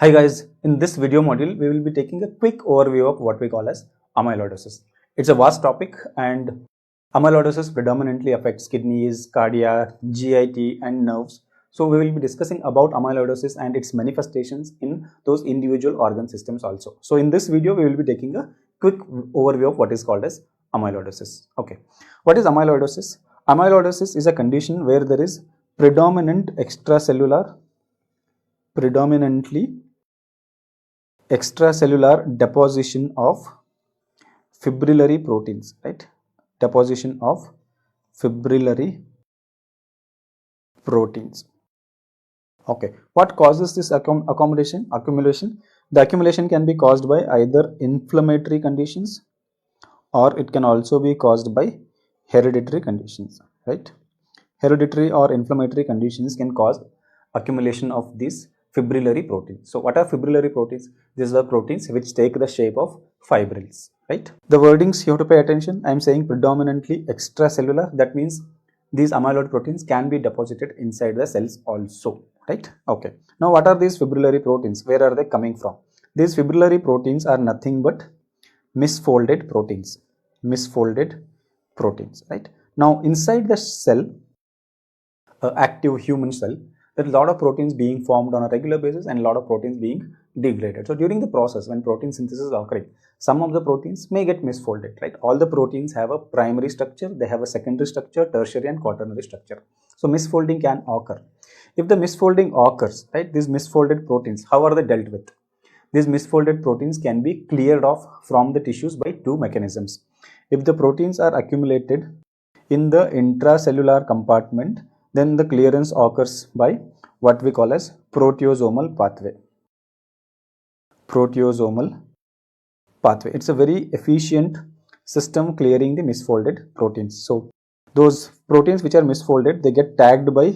Hi guys, in this video module, we will be taking a quick overview of what we call as amyloidosis. It's a vast topic and amyloidosis predominantly affects kidneys, cardiac, GIT and nerves. So we will be discussing about amyloidosis and its manifestations in those individual organ systems also. So in this video, we will be taking a quick overview of what is called as amyloidosis. Okay, what is amyloidosis? Amyloidosis is a condition where there is predominantly extracellular deposition of fibrillary proteins, right? Deposition of fibrillary proteins. Okay, what causes this accumulation? The accumulation can be caused by either inflammatory conditions or it can also be caused by hereditary conditions, right? Hereditary or inflammatory conditions can cause accumulation of these fibrillary proteins. So what are fibrillary proteins? These are proteins which take the shape of fibrils, right? The wordings you have to pay attention. I am saying predominantly extracellular. That means these amyloid proteins can be deposited inside the cells also, right? Okay. Now what are these fibrillary proteins? Where are they coming from? These fibrillary proteins are nothing but misfolded proteins, right? Now inside the cell, active human cell, there is a lot of proteins being formed on a regular basis and a lot of proteins being degraded. So during the process, when protein synthesis is occurring, some of the proteins may get misfolded, right? All the proteins have a primary structure, they have a secondary structure, tertiary and quaternary structure. So misfolding can occur. If the misfolding occurs, right, these misfolded proteins, how are they dealt with? These misfolded proteins can be cleared off from the tissues by two mechanisms. If the proteins are accumulated in the intracellular compartment, then the clearance occurs by what we call as proteasomal pathway. It's a very efficient system clearing the misfolded proteins. So those proteins which are misfolded, they get tagged by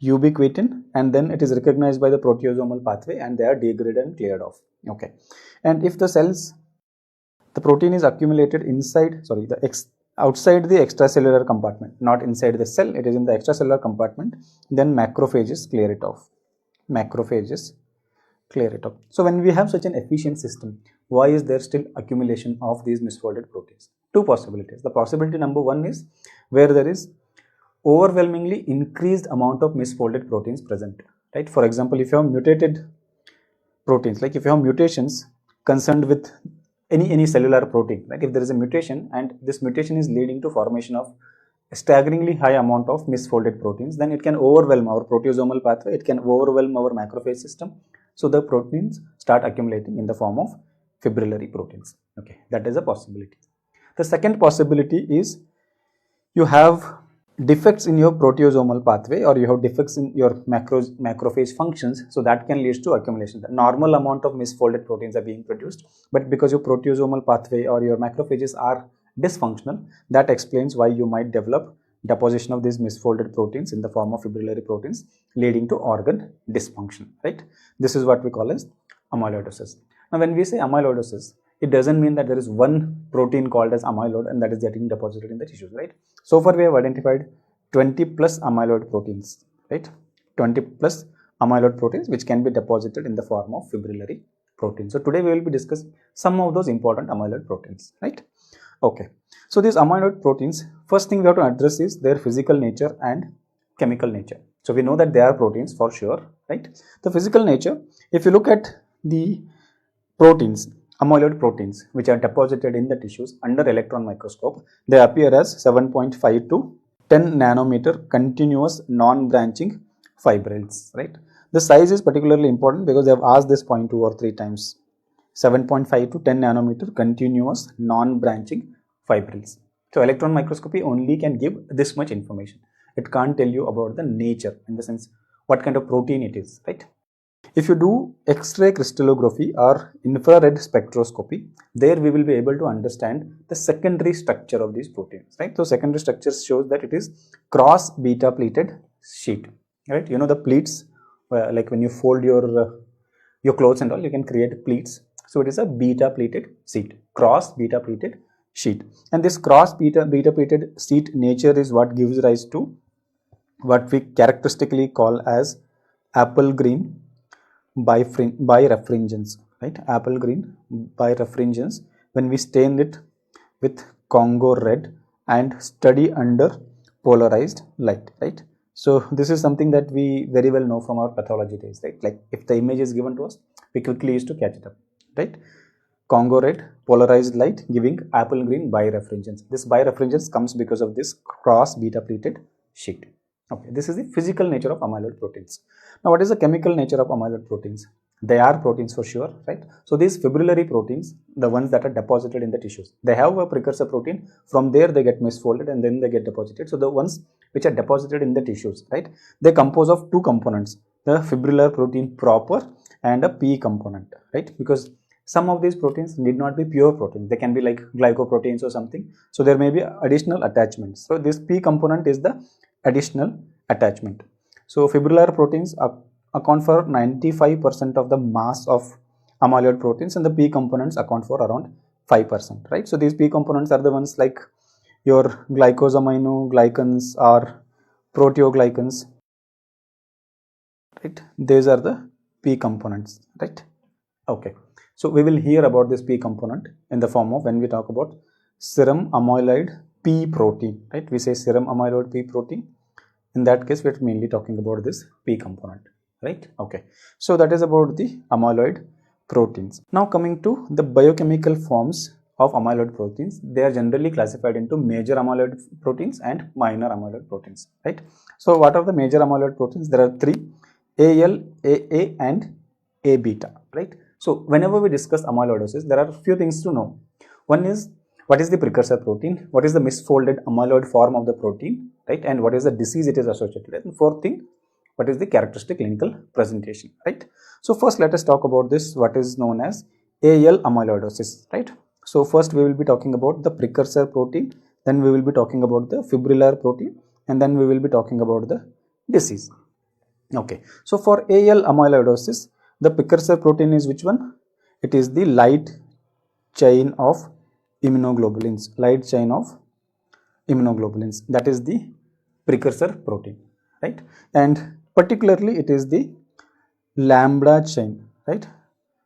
ubiquitin and then it is recognized by the proteasomal pathway and they are degraded and cleared off. Okay. And if the protein is accumulated outside the extracellular compartment, not inside the cell, it is in the extracellular compartment, then macrophages clear it off. So when we have such an efficient system, why is there still accumulation of these misfolded proteins? Two possibilities. The possibility number one is where there is overwhelmingly increased amount of misfolded proteins present, right? For example, if you have mutated proteins, like if you have mutations concerned with any cellular protein, right? If there is a mutation and this mutation is leading to formation of a staggeringly high amount of misfolded proteins, then it can overwhelm our proteasomal pathway, it can overwhelm our macrophage system. So the proteins start accumulating in the form of fibrillary proteins. Okay, that is a possibility. The second possibility is you have defects in your proteasomal pathway or you have defects in your macrophage functions, so that can lead to accumulation. The normal amount of misfolded proteins are being produced, but because your proteasomal pathway or your macrophages are dysfunctional, that explains why you might develop deposition of these misfolded proteins in the form of fibrillary proteins leading to organ dysfunction, right? This is what we call as amyloidosis. Now when we say amyloidosis, it doesn't mean that there is one protein called as amyloid and that is getting deposited in the tissues, right? So far we have identified 20 plus amyloid proteins, right? 20 plus amyloid proteins which can be deposited in the form of fibrillary proteins. So today we will be discussing some of those important amyloid proteins, right? Okay. So these amyloid proteins, first thing we have to address is their physical nature and chemical nature. So we know that they are proteins for sure, right? The physical nature, if you look at the proteins, amyloid proteins which are deposited in the tissues under electron microscope, they appear as 7.5 to 10 nanometer continuous non-branching fibrils, right? The size is particularly important because they have asked this point 2 or 3 times. 7.5 to 10 nanometer continuous non-branching fibrils. So electron microscopy only can give this much information. It can't tell you about the nature, in the sense what kind of protein it is, right? If you do X-ray crystallography or infrared spectroscopy, there we will be able to understand the secondary structure of these proteins, right? So secondary structure shows that it is cross beta pleated sheet, right? You know the pleats, like when you fold your clothes and all, you can create pleats. So it is a beta pleated sheet, cross beta pleated sheet, and this cross beta pleated sheet nature is what gives rise to what we characteristically call as apple green birefringence, right? Apple green birefringence when we stain it with Congo red and study under polarized light, right? So this is something that we very well know from our pathology days, right? Like if the image is given to us, we quickly used to catch it up, right? Congo red, polarized light giving apple green birefringence. This birefringence comes because of this cross beta pleated sheet. Okay, this is the physical nature of amyloid proteins. Now, what is the chemical nature of amyloid proteins? They are proteins for sure, right? So these fibrillary proteins, the ones that are deposited in the tissues, they have a precursor protein. From there they get misfolded and then they get deposited. So the ones which are deposited in the tissues, right, they compose of two components, the fibrillar protein proper and a P component, right? Because some of these proteins need not be pure proteins. They can be like glycoproteins or something. So there may be additional attachments. So this P component is the additional attachment. So fibrillar proteins account for 95% of the mass of amyloid proteins, and the P components account for around 5%, right? So these P components are the ones like your glycosaminoglycans or proteoglycans, right? These are the P components, right? Okay. So we will hear about this P component in the form of when we talk about serum amyloid P protein, right? We say serum amyloid P protein. In that case, we're mainly talking about this P component, right? Okay. So that is about the amyloid proteins. Now coming to the biochemical forms of amyloid proteins, they are generally classified into major amyloid proteins and minor amyloid proteins, right? So what are the major amyloid proteins? There are three: AL, AA and A beta, right? So whenever we discuss amyloidosis, there are a few things to know. One is, what is the precursor protein? What is the misfolded amyloid form of the protein, right? And what is the disease it is associated with? And fourth thing, what is the characteristic clinical presentation, right? So first let us talk about this, what is known as AL amyloidosis, right? So first we will be talking about the precursor protein, then we will be talking about the fibrillar protein, and then we will be talking about the disease. Okay, so for AL amyloidosis, the precursor protein is which one? It is the light chain of immunoglobulins. Light chain of immunoglobulins. That is the precursor protein, right? And particularly it is the lambda chain, right?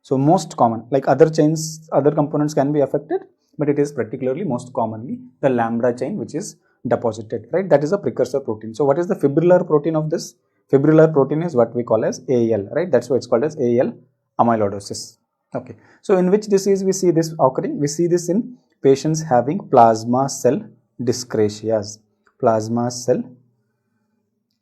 So most common, like other chains, other components can be affected, but it is particularly most commonly the lambda chain which is deposited, right? That is a precursor protein. So what is the fibrillar protein of this? Fibrillar protein is what we call as AL, right? That's why it's called as AL amyloidosis. Okay. So in which disease we see this occurring? We see this in patients having plasma cell dyscrasias. Plasma cell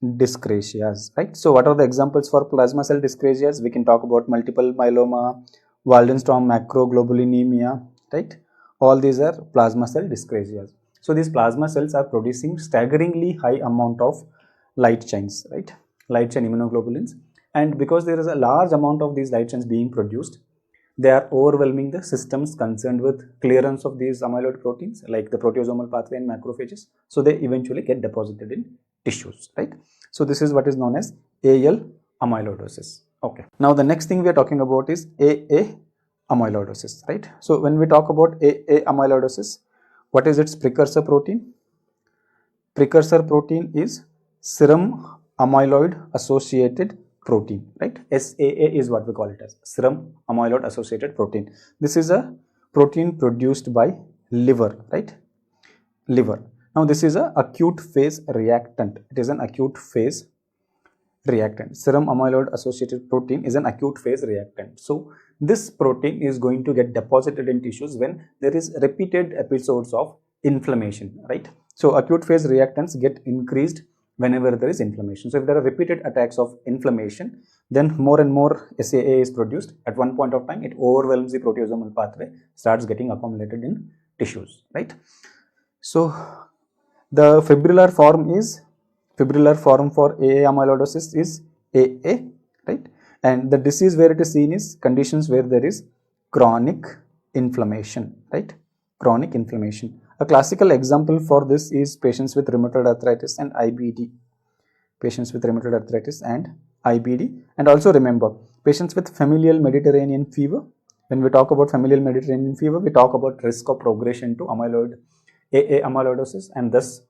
dyscrasias, right? So what are the examples for plasma cell dyscrasias? We can talk about multiple myeloma, Waldenstrom macroglobulinemia, right? All these are plasma cell dyscrasias. So these plasma cells are producing staggeringly high amount of light chains, right? Light chain immunoglobulins. And because there is a large amount of these light chains being produced, they are overwhelming the systems concerned with clearance of these amyloid proteins like the proteasomal pathway and macrophages. So they eventually get deposited in tissues, right? So this is what is known as AL amyloidosis. Okay. Now the next thing we are talking about is AA amyloidosis, right? So when we talk about AA amyloidosis, what is its precursor protein? Precursor protein is serum amyloid associated protein, right? SAA is what we call it as serum amyloid associated protein. This is a protein produced by liver, right? Liver. Now this is an acute phase reactant. It is an acute phase reactant. Serum amyloid associated protein is an acute phase reactant. So this protein is going to get deposited in tissues when there is repeated episodes of inflammation, right? So acute phase reactants get increased whenever there is inflammation. So if there are repeated attacks of inflammation, then more and more SAA is produced. At one point of time, it overwhelms the proteasomal pathway, starts getting accumulated in tissues, right? So the fibrillar form for AA amyloidosis is AA, right? And the disease where it is seen is conditions where there is chronic inflammation, right? Chronic inflammation. A classical example for this is patients with rheumatoid arthritis and IBD. Patients with rheumatoid arthritis and IBD. And also remember, patients with familial Mediterranean fever. When we talk about familial Mediterranean fever, we talk about risk of progression to AA amyloidosis, and thus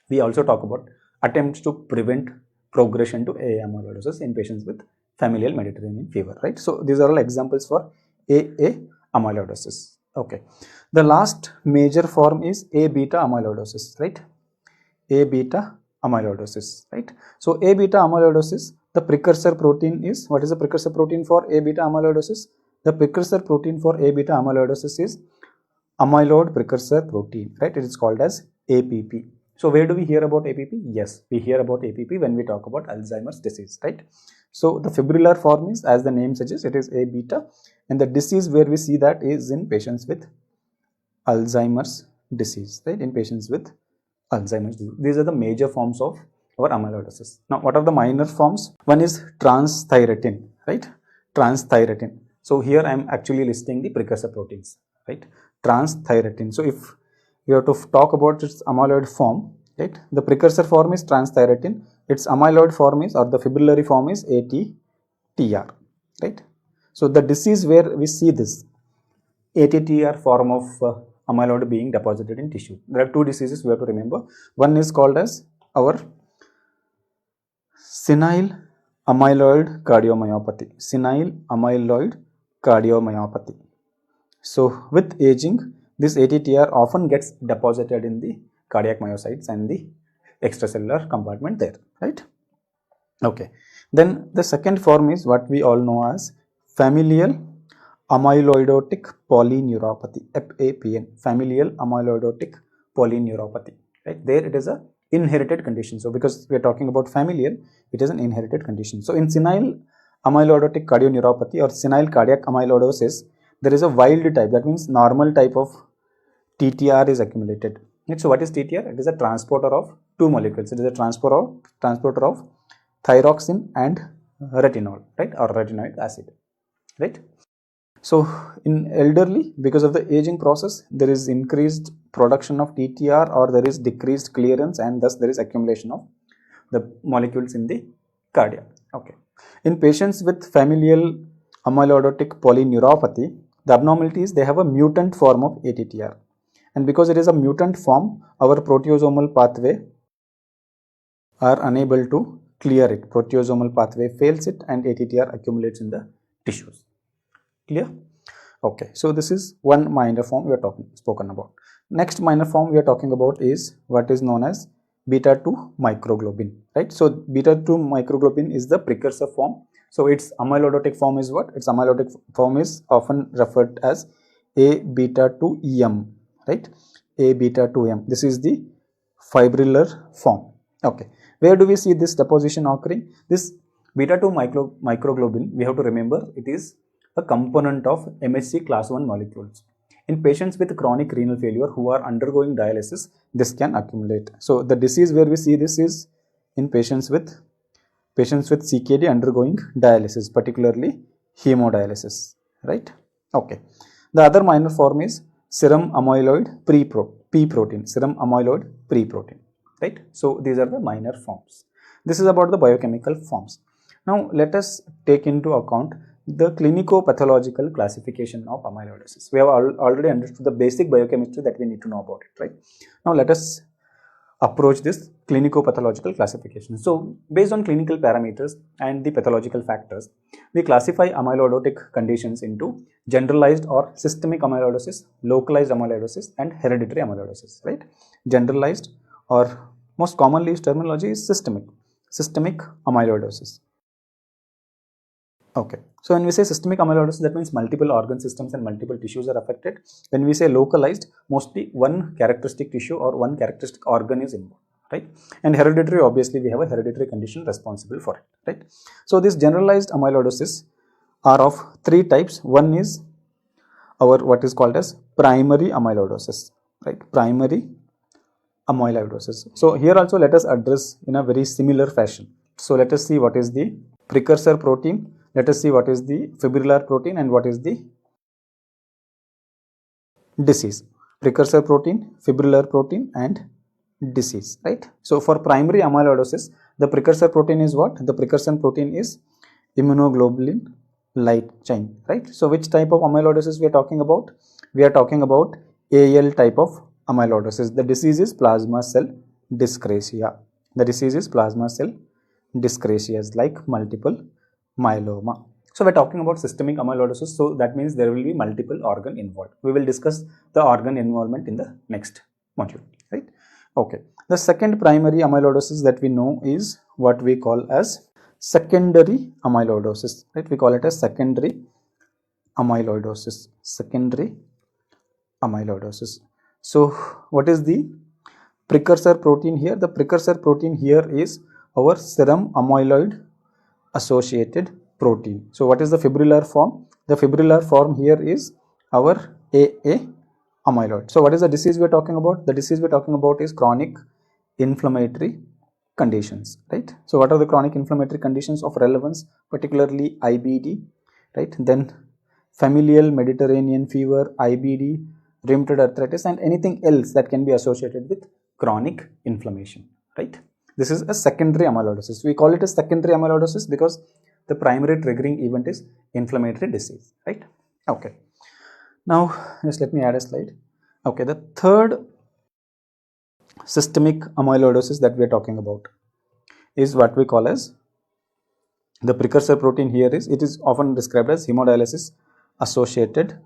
we also talk about attempts to prevent progression to AA amyloidosis in patients with familial Mediterranean fever, right? So these are all examples for AA amyloidosis. Okay. The last major form is A beta amyloidosis, right? A beta amyloidosis, right? So A beta amyloidosis, the precursor protein is, what is the precursor protein for A beta amyloidosis? The precursor protein for A beta amyloidosis is amyloid precursor protein, right? It is called as APP. So where do we hear about APP? Yes, we hear about APP when we talk about Alzheimer's disease, right? So the fibrillar form is, as the name suggests, it is A beta, and the disease where we see that is in patients with Alzheimer's disease, right? In patients with Alzheimer's disease. These are the major forms of our amyloidosis. Now, what are the minor forms? One is transthyretin, right? Transthyretin. So here I am actually listing the precursor proteins, right? Transthyretin. So if we have to talk about its amyloid form, right? The precursor form is transthyretin. Its amyloid form is, or the fibrillary form is ATTR, right? So the disease where we see this ATTR form of amyloid being deposited in tissue. There are two diseases we have to remember. One is called as our senile amyloid cardiomyopathy. Senile amyloid cardiomyopathy. So with aging, this ATTR often gets deposited in the cardiac myocytes and the extracellular compartment there, right? Okay. Then the second form is what we all know as familial amyloidotic polyneuropathy, FAPN, familial amyloidotic polyneuropathy, right? There it is a inherited condition. So because we are talking about familial, it is an inherited condition. So in senile amyloidotic cardiomyopathy or senile cardiac amyloidosis, there is a wild type, that means normal type of TTR is accumulated. So what is TTR? It is a transporter of two molecules. It is a transporter of thyroxine and retinol, right? Or retinoic acid, right? So in elderly, because of the aging process, there is increased production of TTR or there is decreased clearance, and thus there is accumulation of the molecules in the cardia. Okay. In patients with familial amyloidotic polyneuropathy, the abnormality is they have a mutant form of ATTR. And because it is a mutant form, our proteasomal pathway are unable to clear it. Proteasomal pathway fails it and ATTR accumulates in the tissues. Clear? Okay, so this is one minor form we are spoken about. Next minor form we are talking about is what is known as beta 2 microglobin, right? So beta 2 microglobin is the precursor form. So its amyloidotic form is what? Its amyloidotic form is often referred as A beta 2EM, right? A beta 2M. This is the fibrillar form. Okay, where do we see this deposition occurring? This beta 2 microglobin, we have to remember, it is a component of MHC class 1 molecules. In patients with chronic renal failure who are undergoing dialysis, this can accumulate. So the disease where we see this is in patients with CKD undergoing dialysis, particularly hemodialysis, right? Okay. The other minor form is serum amyloid P protein, serum amyloid preprotein, right? So these are the minor forms. This is about the biochemical forms. Now let us take into account the clinico-pathological classification of amyloidosis. We have already understood the basic biochemistry that we need to know about it, right? Now let us approach this clinico-pathological classification. So based on clinical parameters and the pathological factors, we classify amyloidotic conditions into generalized or systemic amyloidosis, localized amyloidosis, and hereditary amyloidosis, right? Generalized, or most commonly used terminology is systemic amyloidosis. Okay, so when we say systemic amyloidosis, that means multiple organ systems and multiple tissues are affected. When we say localized, mostly one characteristic tissue or one characteristic organ is involved, right? And hereditary, obviously we have a hereditary condition responsible for it, right? So this generalized amyloidosis are of three types. One is our what is called as primary amyloidosis, right? Primary amyloidosis. So here also let us address in a very similar fashion. So let us see what is the precursor protein. Let us see what is the fibrillar protein and what is the disease. Precursor protein, fibrillar protein, and disease, right? So for primary amyloidosis, the precursor protein is what? The precursor protein is immunoglobulin light chain, right? So which type of amyloidosis we are talking about? We are talking about AL type of amyloidosis. The disease is plasma cell dyscrasia. The disease is plasma cell dyscrasias like multiple myeloma. So we're talking about systemic amyloidosis, so that means there will be multiple organ involved. We will discuss the organ involvement in the next module, right? Okay. The second primary amyloidosis that we know is what we call as secondary amyloidosis, right? We call it as secondary amyloidosis. Secondary amyloidosis. So what is the precursor protein here? The precursor protein here is our serum amyloid associated protein. So what is the fibrillar form? The fibrillar form here is our AA amyloid. So what is the disease we are talking about? The disease we are talking about is chronic inflammatory conditions, right? So what are the chronic inflammatory conditions of relevance? Particularly IBD, right? Then familial Mediterranean fever, IBD, rheumatoid arthritis, and anything else that can be associated with chronic inflammation, right? This is a secondary amyloidosis. We call it a secondary amyloidosis because the primary triggering event is inflammatory disease, right? Okay. Now, just let me add a slide. Okay, the third systemic amyloidosis that we are talking about is what we call as the precursor protein here is, it is often described as hemodialysis associated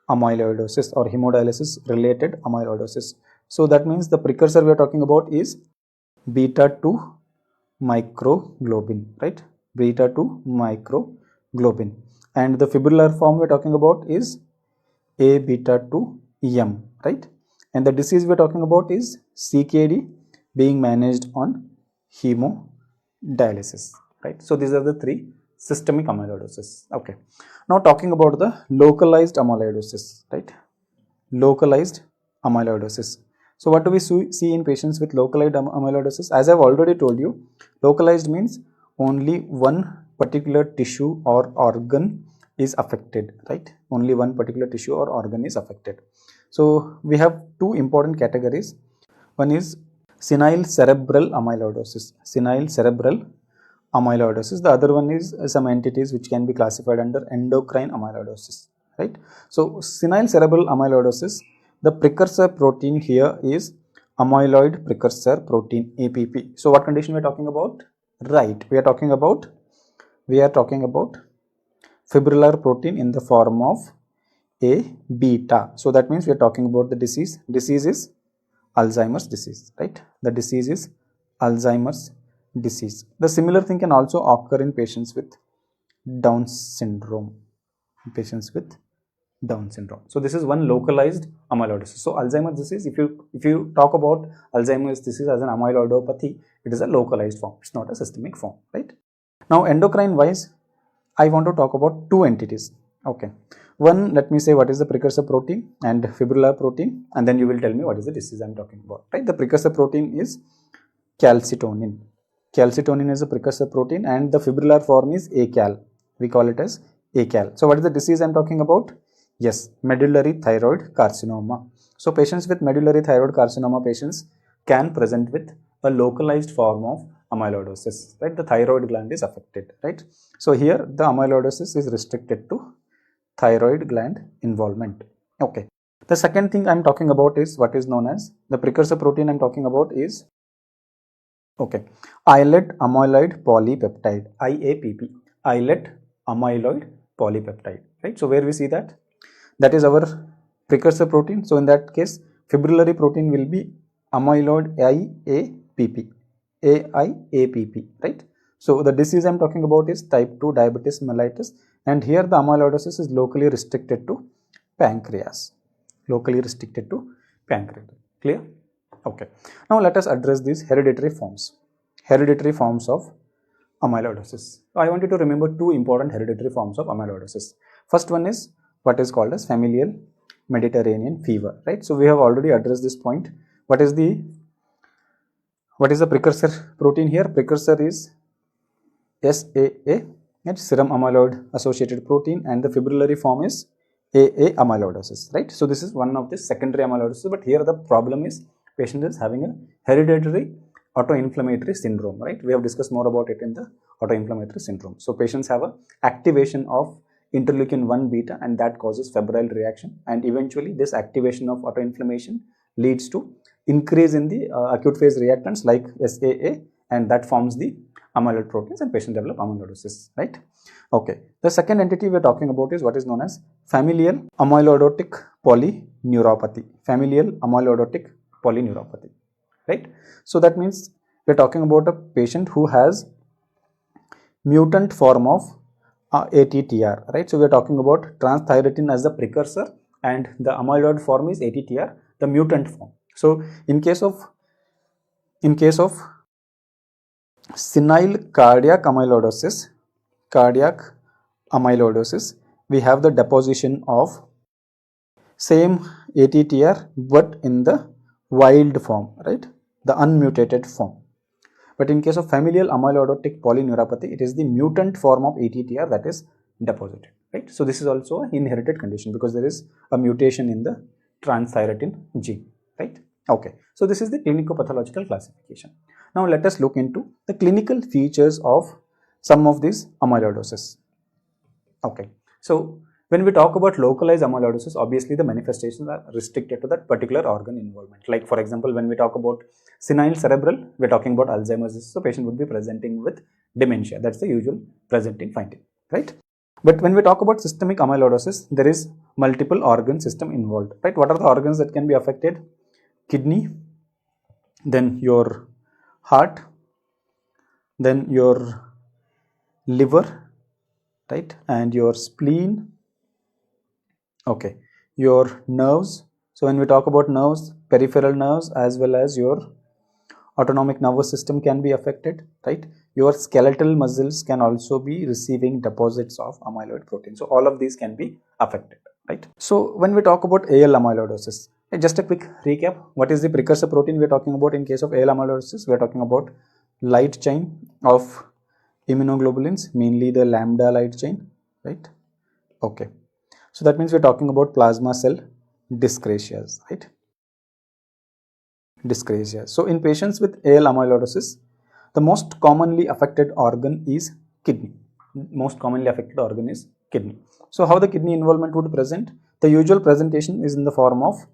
amyloidosis or hemodialysis related amyloidosis. So that means the precursor we are talking about is beta 2 microglobin, right? Beta 2 microglobin, and the fibrillar form we are talking about is A beta 2M, right? And the disease we are talking about is CKD being managed on hemodialysis, right? So these are the three systemic amyloidosis. Okay. Now talking about the localized amyloidosis, right? Localized amyloidosis. So what do we see in patients with localized amyloidosis? As I've already told you, localized means only one particular tissue or organ is affected, right? Only one particular tissue or organ is affected. So we have two important categories. One is senile cerebral amyloidosis. Senile cerebral amyloidosis. The other one is some entities which can be classified under endocrine amyloidosis, right? So senile cerebral amyloidosis, the precursor protein here is amyloid precursor protein APP. So what condition we are talking about? Right, we are talking about fibrillar protein in the form of A beta. So that means we are talking about the disease. Disease is Alzheimer's disease, right? The disease is Alzheimer's disease. The similar thing can also occur in patients with Down syndrome. Patients with Down syndrome. So this is one localized amyloidosis. So Alzheimer's disease, if you talk about Alzheimer's disease as an amyloidopathy, it is a localized form. It's not a systemic form, right? Now endocrine wise, I want to talk about two entities. Okay. One, let me say what is the precursor protein and fibrillar protein, and then you will tell me what is the disease I am talking about, right? The precursor protein is calcitonin. Calcitonin is a precursor protein and the fibrillar form is ACAL. We call it as ACAL. So what is the disease I am talking about? Yes, medullary thyroid carcinoma. So patients with medullary thyroid carcinoma patients can present with a localized form of amyloidosis, right? The thyroid gland is affected, right? So here the amyloidosis is restricted to thyroid gland involvement. Okay. The second thing I'm talking about is what is known as the precursor protein I'm talking about is islet amyloid polypeptide, IAPP, islet amyloid polypeptide, right? So where we see that is our precursor protein. So in that case, fibrillary protein will be amyloid AIAPP, right? So the disease I'm talking about is type 2 diabetes mellitus, and here the amyloidosis is locally restricted to pancreas. Locally restricted to pancreas. Clear? Okay. Now let us address these hereditary forms. Hereditary forms of amyloidosis. I want you to remember two important hereditary forms of amyloidosis. First one is what is called as familial Mediterranean fever, right? So we have already addressed this point. What is the precursor protein here? Precursor is SAA, it's serum amyloid associated protein, and the fibrillary form is AA amyloidosis, right? So this is one of the secondary amyloidosis, but here the problem is patient is having a hereditary autoinflammatory syndrome, right? We have discussed more about it in the autoinflammatory syndrome. So patients have a activation of interleukin 1 beta, and that causes febrile reaction, and eventually this activation of autoinflammation leads to increase in the acute phase reactants like SAA, and that forms the amyloid proteins and patient develop amyloidosis, right? Okay. The second entity we are talking about is what is known as familial amyloidotic polyneuropathy. Familial amyloidotic polyneuropathy, right? So that means we are talking about a patient who has mutant form of ATTR, right? So we are talking about transthyretin as the precursor and the amyloid form is ATTR, the mutant form. So in case of senile cardiac amyloidosis, we have the deposition of same ATTR but in the wild form, right? The unmutated form. But in case of familial amyloidotic polyneuropathy, it is the mutant form of ATTR that is deposited, right? So this is also an inherited condition because there is a mutation in the transthyretin gene, right? Okay, so this is the clinico-pathological classification. Now let us look into the clinical features of some of these amyloidosis. Okay, so when we talk about localized amyloidosis, obviously the manifestations are restricted to that particular organ involvement. Like for example, when we talk about senile cerebral, we're talking about Alzheimer's disease, so patient would be presenting with dementia. That's the usual presenting finding, right? But when we talk about systemic amyloidosis, there is multiple organ system involved, right? What are the organs that can be affected? Kidney, then your heart, then your liver, right? And your spleen, okay, your nerves. So when we talk about nerves, peripheral nerves as well as your autonomic nervous system can be affected, right? Your skeletal muscles can also be receiving deposits of amyloid protein. So all of these can be affected, right? So when we talk about AL amyloidosis, just a quick recap. What is the precursor protein we are talking about in case of AL amyloidosis? We are talking about light chain of immunoglobulins, mainly the lambda light chain, right? Okay. So that means we are talking about plasma cell dyscrasias, right? Dyscrasia. So in patients with AL amyloidosis, the most commonly affected organ is kidney. Most commonly affected organ is kidney. So how the kidney involvement would present? The usual presentation is in the form of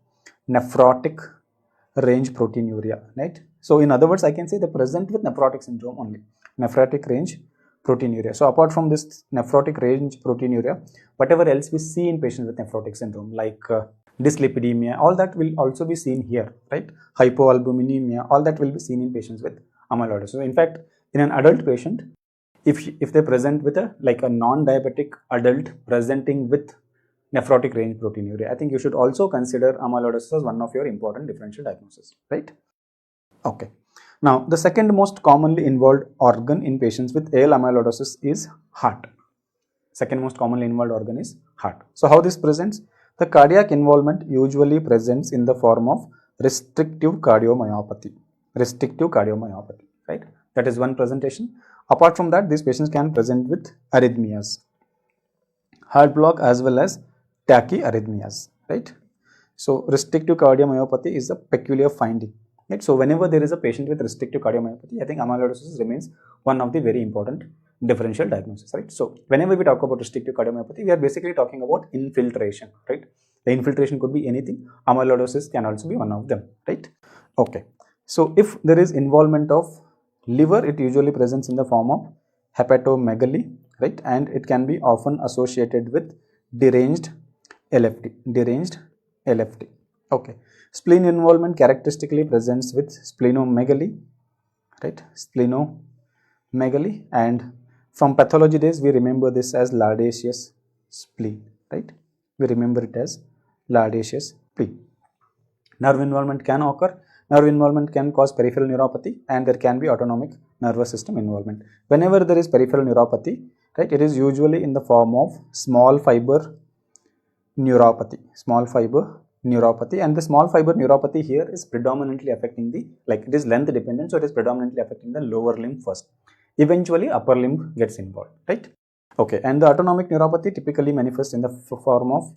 nephrotic range proteinuria, right? So in other words, I can say they present with nephrotic syndrome only, nephrotic range proteinuria. So apart from this nephrotic range proteinuria, whatever else we see in patients with nephrotic syndrome like dyslipidemia, all that will also be seen here, right? Hypoalbuminemia, all that will be seen in patients with amyloidosis. So in fact, in an adult patient, if they present with a non-diabetic adult presenting with nephrotic range proteinuria, I think you should also consider amyloidosis as one of your important differential diagnoses, right? Okay. Now, the second most commonly involved organ in patients with AL amyloidosis is heart. Second most commonly involved organ is heart. So how this presents? The cardiac involvement usually presents in the form of restrictive cardiomyopathy. Restrictive cardiomyopathy, right? That is one presentation. Apart from that, these patients can present with arrhythmias, heart block as well as tachyarrhythmias, right? So restrictive cardiomyopathy is a peculiar finding, right? So whenever there is a patient with restrictive cardiomyopathy, I think amyloidosis remains one of the very important differential diagnosis, right? So whenever we talk about restrictive cardiomyopathy, we are basically talking about infiltration, right? The infiltration could be anything. Amyloidosis can also be one of them, right? Okay. So if there is involvement of liver, it usually presents in the form of hepatomegaly, right? And it can be often associated with deranged LFT. Okay. Spleen involvement characteristically presents with splenomegaly, right? Splenomegaly, and from pathology days we remember this as Lardasius spleen, right? We remember it as Lardasius spleen. Nerve involvement can occur. Nerve involvement can cause peripheral neuropathy, and there can be autonomic nervous system involvement. Whenever there is peripheral neuropathy, right, it is usually in the form of small fiber neuropathy, and the small fiber neuropathy here is predominantly affecting the, it is length dependent, so it is predominantly affecting the lower limb first. Eventually upper limb gets involved, right? Okay, and the autonomic neuropathy typically manifests in the form of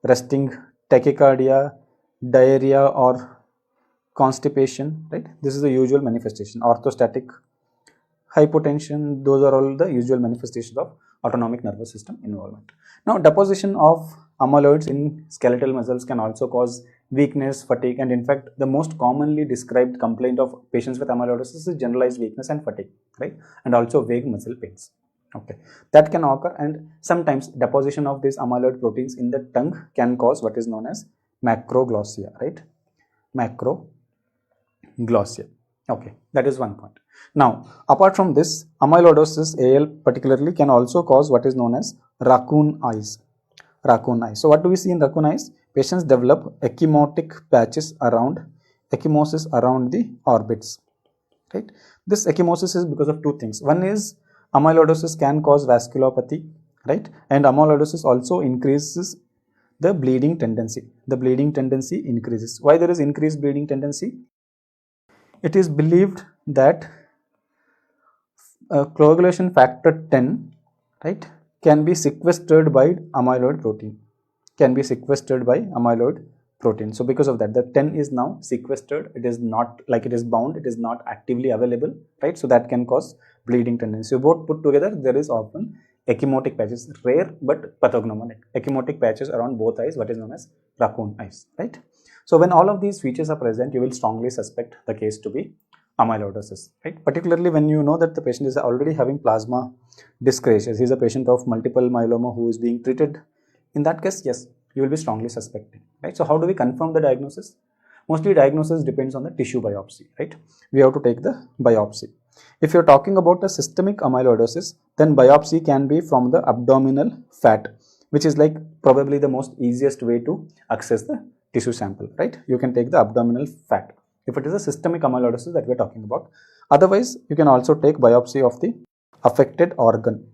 resting tachycardia, diarrhea or constipation, right? This is the usual manifestation. Orthostatic hypotension, those are all the usual manifestations of autonomic nervous system involvement. Now, deposition of amyloids in skeletal muscles can also cause weakness, fatigue, and in fact, the most commonly described complaint of patients with amyloidosis is generalized weakness and fatigue, right? And also vague muscle pains. Okay, that can occur, and sometimes deposition of these amyloid proteins in the tongue can cause what is known as macroglossia, right? Macroglossia. Okay, that is one point. Now, apart from this, amyloidosis AL particularly can also cause what is known as raccoon eyes. Raccoon eyes. So, what do we see in raccoon eyes? Patients develop ecchymotic patches around ecchymosis around the orbits. Right. This ecchymosis is because of two things. One is amyloidosis can cause vasculopathy, right? And amyloidosis also increases the bleeding tendency. The bleeding tendency increases. Why there is increased bleeding tendency? It is believed that coagulation factor 10, right, can be sequestered by amyloid protein. Can be sequestered by amyloid protein. So because of that, the 10 is now sequestered. It is not like it is bound. It is not actively available, right? So that can cause bleeding tendency. So both put together, there is often ecchymotic patches, rare but pathognomonic ecchymotic patches around both eyes, what is known as raccoon eyes, right? So when all of these features are present, you will strongly suspect the case to be amyloidosis, right? Particularly when you know that the patient is already having plasma dyscrasias. He is a patient of multiple myeloma who is being treated. In that case, yes, you will be strongly suspecting, right? So how do we confirm the diagnosis? Mostly diagnosis depends on the tissue biopsy, right? We have to take the biopsy. If you're talking about a systemic amyloidosis, then biopsy can be from the abdominal fat, which is like probably the most easiest way to access the tissue sample, right? You can take the abdominal fat if it is a systemic amyloidosis that we're talking about. Otherwise, you can also take biopsy of the affected organ.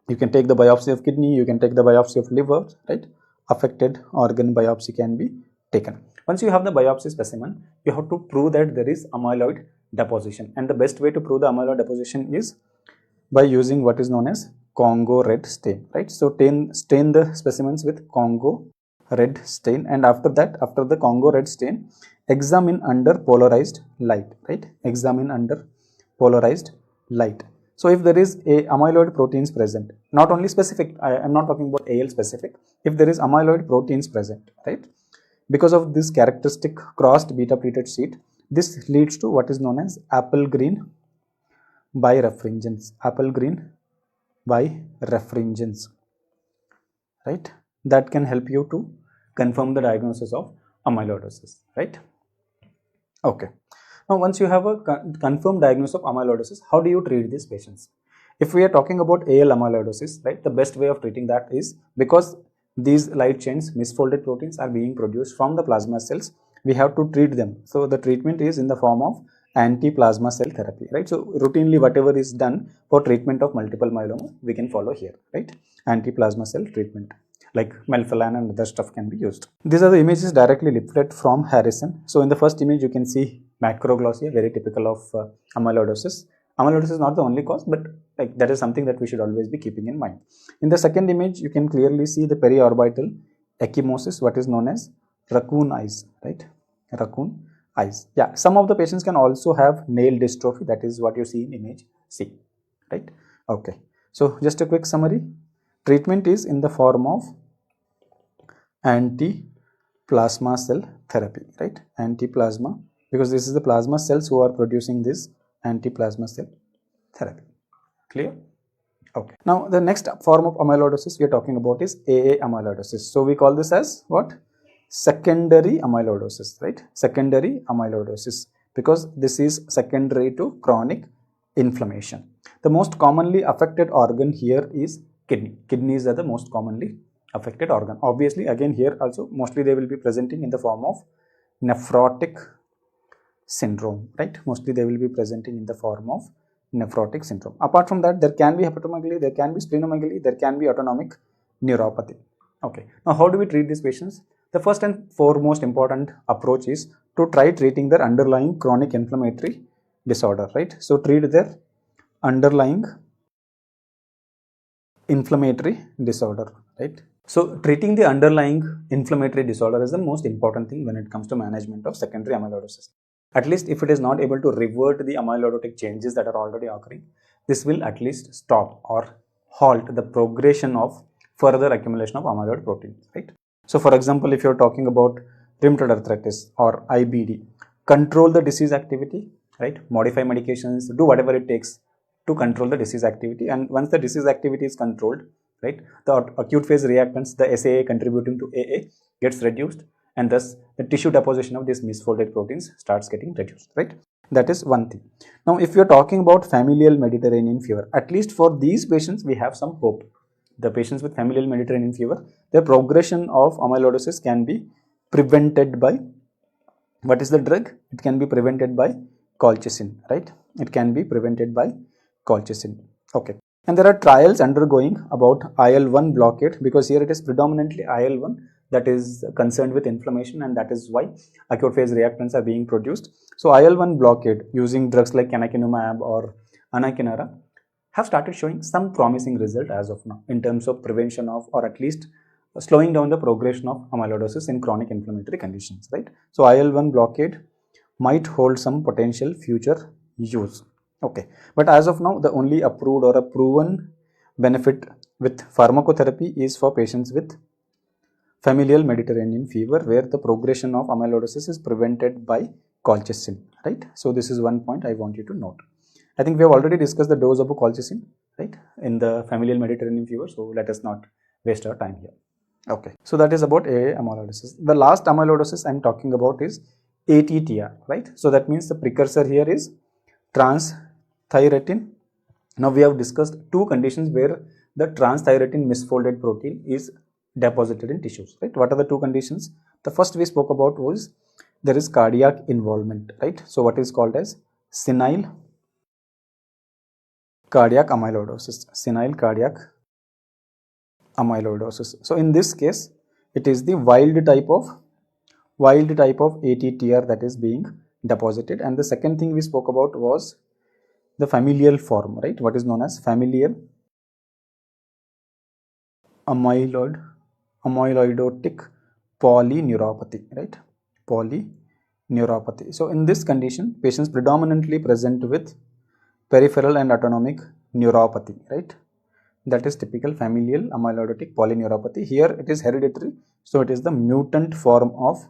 You can take the biopsy of kidney, you can take the biopsy of liver, right? Affected organ biopsy can be taken. Once you have the biopsy specimen, you have to prove that there is amyloid deposition, and the best way to prove the amyloid deposition is by using what is known as Congo red stain, right? So stain the specimens with Congo red stain, and after that, after the Congo red stain, examine under polarized light, right? Examine under polarized light. So if there is a amyloid proteins present, not only specific, I am not talking about AL specific, if there is amyloid proteins present, right? Because of this characteristic crossed beta pleated sheet, this leads to what is known as apple green birefringence. Apple green birefringence, right? That can help you to confirm the diagnosis of amyloidosis, right? Okay. Now, once you have a confirmed diagnosis of amyloidosis, how do you treat these patients? If we are talking about AL amyloidosis, right, the best way of treating that is, because these light chains misfolded proteins are being produced from the plasma cells, we have to treat them. So the treatment is in the form of anti-plasma cell therapy, right? So routinely whatever is done for treatment of multiple myeloma, we can follow here, right? Anti-plasma cell treatment like melphalan and other stuff can be used. These are the images directly lifted from Harrison. So in the first image, you can see macroglossia, very typical of amyloidosis. Amyloidosis is not the only cause, but like that is something that we should always be keeping in mind. In the second image, you can clearly see the periorbital ecchymosis, what is known as raccoon eyes, right? Raccoon eyes. Yeah, some of the patients can also have nail dystrophy. That is what you see in image C, right? Okay. So just a quick summary. Treatment is in the form of anti-plasma cell therapy, right? Anti-plasma, because this is the plasma cells who are producing this anti-plasma cell therapy. Clear? Okay. Now, the next form of amyloidosis we are talking about is AA amyloidosis. So, we call this as what? Secondary amyloidosis, right? Secondary amyloidosis, because this is secondary to chronic inflammation. The most commonly affected organ here is kidney. Kidneys are the most commonly affected organ. Obviously, again here also mostly they will be presenting in the form of nephrotic syndrome, right? Mostly they will be presenting in the form of nephrotic syndrome. Apart from that, there can be hepatomegaly, there can be splenomegaly, there can be autonomic neuropathy. Okay. Now, how do we treat these patients? The first and foremost important approach is to try treating their underlying chronic inflammatory disorder, right? So, treat their underlying inflammatory disorder, right? So, treating the underlying inflammatory disorder is the most important thing when it comes to management of secondary amyloidosis. At least if it is not able to revert the amyloidotic changes that are already occurring, this will at least stop or halt the progression of further accumulation of amyloid proteins, right? So for example, if you're talking about rheumatoid arthritis or IBD, control the disease activity, right? Modify medications, do whatever it takes to control the disease activity, and once the disease activity is controlled, right, the acute phase reactants, the SAA contributing to AA gets reduced, and thus the tissue deposition of these misfolded proteins starts getting reduced, right? That is one thing. Now, if you're talking about familial Mediterranean fever, at least for these patients, we have some hope. The patients with familial Mediterranean fever, their progression of amyloidosis can be prevented by, what is the drug? It can be prevented by colchicine, right? It can be prevented by colchicine. Okay. And there are trials undergoing about IL-1 blockade, because here it is predominantly IL-1 that is concerned with inflammation, and that is why acute phase reactants are being produced. So IL-1 blockade using drugs like canakinumab or anakinra have started showing some promising result as of now in terms of prevention of, or at least slowing down the progression of amyloidosis in chronic inflammatory conditions, right? So IL-1 blockade might hold some potential future use. Okay, but as of now, the only approved or a proven benefit with pharmacotherapy is for patients with familial Mediterranean fever, where the progression of amyloidosis is prevented by colchicine, right? So this is one point I want you to note. I think we have already discussed the dose of colchicine, right, in the familial Mediterranean fever, so let us not waste our time here. Okay, so that is about AA amyloidosis. The last amyloidosis I'm talking about is ATTR, right? So that means the precursor here is transthyretin. Now we have discussed two conditions where the transthyretin misfolded protein is deposited in tissues, right? What are the two conditions? The first we spoke about was there is cardiac involvement, right? So what is called as senile cardiac amyloidosis, senile cardiac amyloidosis. So in this case, it is the wild type of ATTR that is being deposited. And the second thing we spoke about was the familial form, right? What is known as familial amyloidotic polyneuropathy, right? Polyneuropathy. So in this condition, patients predominantly present with peripheral and autonomic neuropathy, right? That is typical familial amyloidotic polyneuropathy. Here it is hereditary, so it is the mutant form of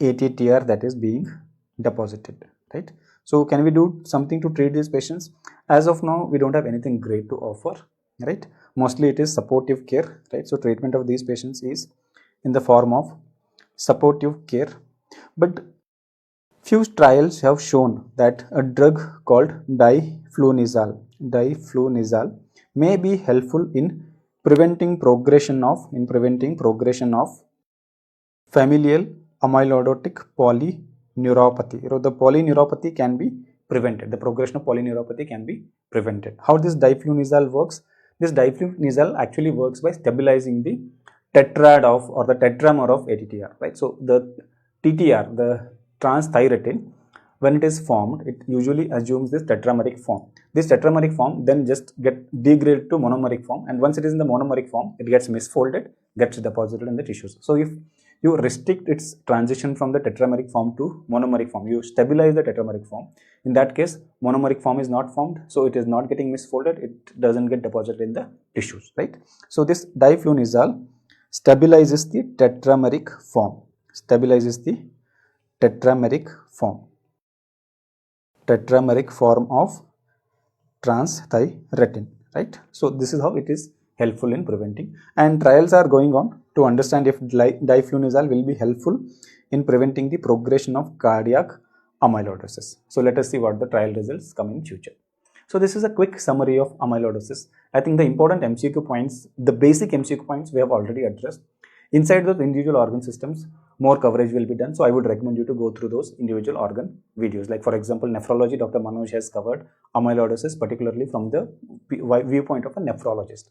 ATTR that is being deposited, right? So can we do something to treat these patients? As of now, we don't have anything great to offer, right? Mostly it is supportive care, right? So treatment of these patients is in the form of supportive care, but few trials have shown that a drug called diflunisal may be helpful in preventing progression of familial amyloidotic polyneuropathy. The polyneuropathy can be prevented. The progression of polyneuropathy can be prevented. How this diflunisal works? This diflunisal actually works by stabilizing the tetrad of, or the tetramer of ATTR, right? So the TTR, the transthyretin, when it is formed, it usually assumes this tetrameric form. This tetrameric form then just get degraded to monomeric form, and once it is in the monomeric form, it gets misfolded, gets deposited in the tissues. So if you restrict its transition from the tetrameric form to monomeric form, you stabilize the tetrameric form. In that case, monomeric form is not formed, so it is not getting misfolded, it doesn't get deposited in the tissues, right? So this diflunisal stabilizes the tetrameric form, tetrameric form of transthyretin, right? So this is how it is helpful in preventing, and trials are going on to understand if diflunisal will be helpful in preventing the progression of cardiac amyloidosis. So let us see what the trial results come in future. So this is a quick summary of amyloidosis. I think the important MCQ points, the basic MCQ points we have already addressed. Inside those individual organ systems, more coverage will be done. So I would recommend you to go through those individual organ videos. Like for example, nephrology, Dr. Manoj has covered amyloidosis, particularly from the viewpoint of a nephrologist.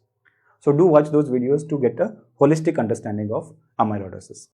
So do watch those videos to get a holistic understanding of amyloidosis.